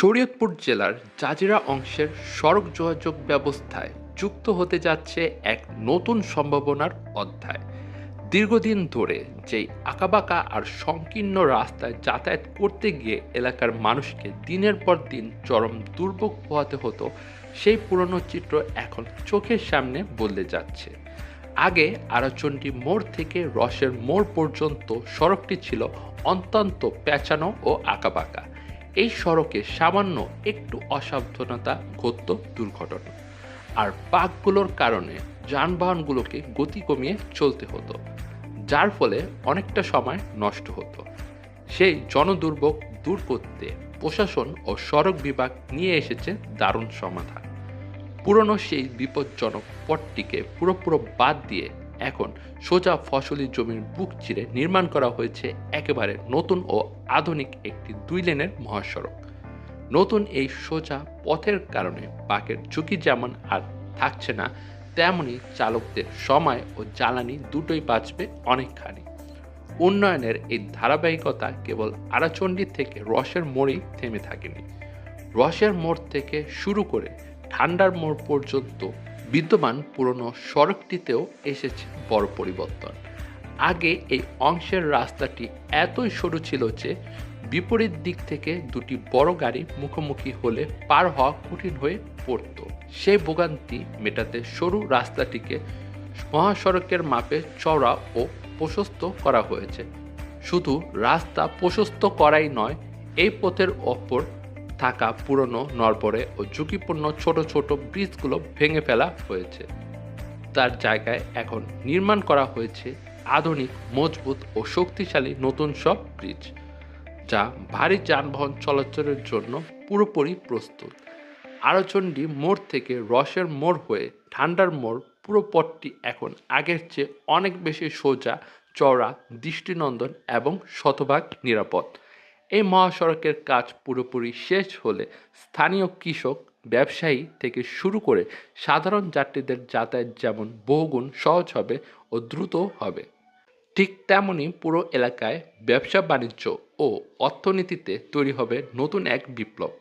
শরীয়তপুর জেলার জাজিরা অংশের সড়ক যোগাযোগ ব্যবস্থায় যুক্ত হতে যাচ্ছে এক নতুন সম্ভাবনার অধ্যায়। দীর্ঘদিন ধরে যেই আঁকাবাঁকা আর সংকীর্ণ রাস্তায় যাতায়াত করতে গিয়ে এলাকার মানুষকে দিনের পর দিন চরম দুর্ভোগ পোহাতে হতো, সেই পুরনো চিত্র এখন চোখের সামনে বদলে যাচ্ছে। আগে আরাচণ্ডী মোড় থেকে রসের মোড় পর্যন্ত সড়কটি ছিল অত্যন্ত পেঁচানো ও আঁকাবাঁকা। এই সড়কে সামান্য একটু অসাবধানতা ঘটত দুর্ঘটনা, আর পাকগুলোর কারণে যানবাহনগুলোকে গতি কমিয়ে চলতে হতো, যার ফলে অনেকটা সময় নষ্ট হতো। সেই জনদুর্ভোগ দূর করতে প্রশাসন ও সড়ক বিভাগ নিয়ে এসেছে দারুণ সমাধান। পুরনো সেই বিপজ্জনক পথটিকে পুরোপুরো বাদ দিয়ে এখন সোজা ফসলি জমির বুক চিরে নির্মাণ করা হয়েছে একেবারে নতুন ও আধুনিক একটি 2 লেনের মহাসড়ক। নতুন এই সোজা পথের কারণে বাঁকের ঝুঁকি যেমন আর থাকছে না, তেমনি চালকদের সময় ও জ্বালানি দুটোই বাঁচবে অনেকখানি। উন্নয়নের এই ধারাবাহিকতা কেবল আরাচণ্ডী থেকে রসের মোড়েই থেমে থাকেনি। রসের মোড় থেকে শুরু করে ঠান্ডার মোড় পর্যন্ত বিদ্যমান পুরনো সড়কটিতেও এসেছে বড় পরিবর্তন। আগে এই অংশের রাস্তাটি এতই সরু ছিল যে বিপরীত দিক থেকে দুটি বড় গাড়ি মুখোমুখি হলে পার হওয়া কঠিন হয়ে পড়ত। সেই ভোগান্তি মেটাতে সরু রাস্তাটিকে মহাসড়কের মাপে চওড়া ও প্রশস্ত করা হয়েছে। শুধু রাস্তা প্রশস্ত করাই নয়, এই পথের ওপর থাকা পুরনো নড়বড়ে ও ঝুঁকিপূর্ণ ছোট ছোট ব্রিজগুলো ভেঙে ফেলা হয়েছে। তার জায়গায় এখন নির্মাণ করা হয়েছে আধুনিক, মজবুত ও শক্তিশালী নতুন সব ব্রিজ, যা ভারী যানবাহন চলাচলের জন্য পুরোপুরি প্রস্তুত। আরাচণ্ডী মোড় থেকে রসের মোড় হয়ে ঠান্ডার মোড় পুরো পথটি এখন আগের চেয়ে অনেক বেশি সোজা, চওড়া, দৃষ্টিনন্দন এবং শতভাগ নিরাপদ। এই মহাসড়কের কাজ পুরোপুরি শেষ হলে স্থানীয় কৃষক, ব্যবসায়ী থেকে শুরু করে সাধারণ যাত্রীদের যাতায়াত যেমন বহুগুণ সহজ হবে ও দ্রুত হবে, ঠিক তেমনি পুরো এলাকায় ব্যবসা বাণিজ্য ও অর্থনীতিতে তৈরি হবে নতুন এক বিপ্লব।